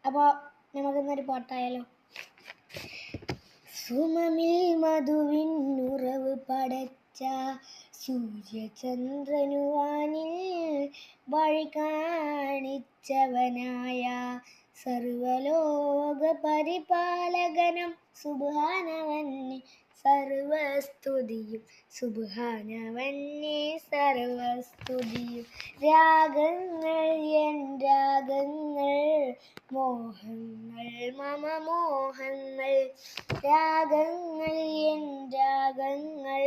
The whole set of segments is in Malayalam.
അപ്പോൾ നമുക്കിന്നൊരു പാട്ടായാലോ. സുമമിൽ മധുവിൻ ഉറവ് പടച്ച സൂര്യചന്ദ്രനുവാനിൽ വഴി കാണിച്ചവനായ സർവലോക പരിപാലകനം സുബ്ഹാനവന്നെ സർവസ്തുതിയും സുബ്ഹാനവന്നെ സർവസ്തുതിയും. രാഗങ്ങൾ എൻ രാഗങ്ങൾ മോഹങ്ങൾ മമ മോഹങ്ങൾ. രാഗങ്ങൾ എൻ രാഗങ്ങൾ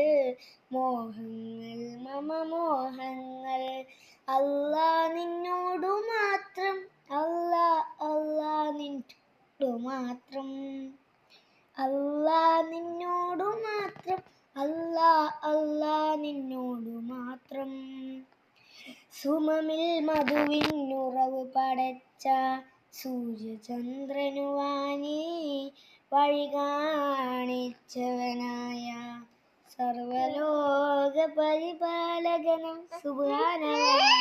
മോഹങ്ങൾ മമ മോഹങ്ങൾ. അല്ലാ നിന്നോടു മാത്രം അല്ലാ അല്ലാ നിന്നോടു മാത്രം അല്ലാ നിന്നോടു മാത്രം അല്ലാ അല്ലാ നിന്നോടു മാത്രം. സുമമിൽ മധുവിൻ ഉറവ് പടച്ച സൂര്യചന്ദ്രനുവാനി വഴി കാണിച്ചവനായ സർവലോക പരിപാലകനം സുബ്ഹാനവന്നെ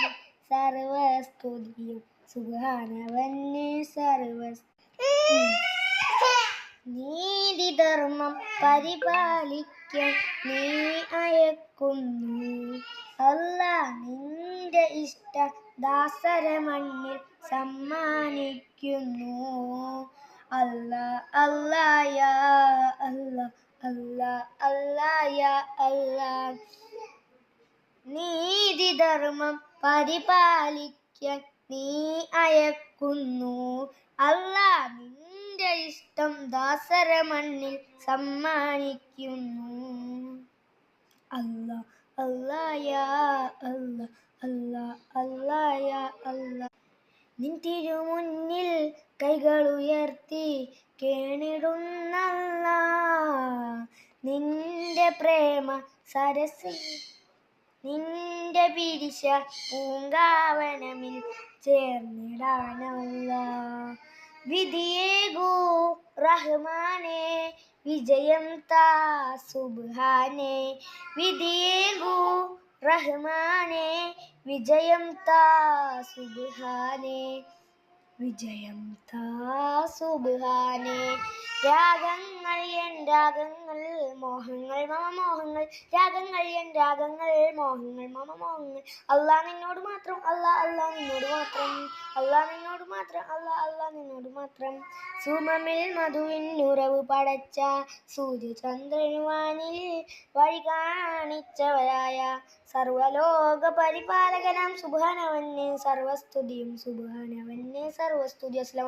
സർവസ്തുതിയും സുബ്ഹാനവന്നെ സർവസ്തുതിയും. നീതിധർമ്മം പരിപാലിക്കാൻ നീ അയക്കുന്നു അല്ലാ നിന്റെ ഇഷ്ട ദാസരെ മണ്ണിൽ സമ്മാനിക്കുന്നു. അല്ലാ അല്ലാ യാ അല്ലാ അല്ലാ അല്ലാ യാ അല്ലാ. നീതിധർമ്മം പരിപാലിക്കാൻ നീ അയക്കുന്നു അല്ലാ നിന്റെ ഇഷ്ടം ദാസരെ മണ്ണിൽ സമ്മാനിക്കുന്നു. അല്ലാ അല്ലാ യാ അല്ലാ അല്ലാ അല്ലാ യാ അല്ലാ. നിൻ തിരുമുന്നിൽ കൈകളുയർത്തി കേണിടുന്നല്ലാ നിന്റെ പ്രേമ സരസിൽ നിന്റെ പിരിശ പൂങ്കാവനമിൽ ചേർന്നിടാനല്ലാ. വിധിയേകൂ റഹ്മാനേ വിജയം താ സുബ്ഹാനേ. വിധിയേകൂ റഹ്മാനേ വിജയം താ സുബ്ഹാനേ വിജയം താ സുബ്ഹാനേ. രാഗങ്ങൾ എൻ രാഗങ്ങൾ മോഹങ്ങൾ മമ മോഹങ്ങൾ. രാഗങ്ങൾ എൻ രാഗങ്ങൾ മോഹങ്ങൾ മമ മോഹങ്ങൾ. അല്ലാ നിന്നോട് മാത്രം അല്ലാ അല്ലാ നിന്നോട് മാത്രം അല്ലാ നിന്നോട് മാത്രം അല്ലാ അല്ലാ നിന്നോട് മാത്രം. സുമമിൽ മധുവിൻ ഉറവ് പടച്ച സൂര്യചന്ദ്രനുവാനിൽ വഴി കാണിച്ചവരായ സർവലോക പരിപാലകനാം സുബ്ഹാനവന്നെ സർവസ്തുതിയും സുബ്ഹാനവന്നെ സർവസ്തുതി. അസ്സലാമു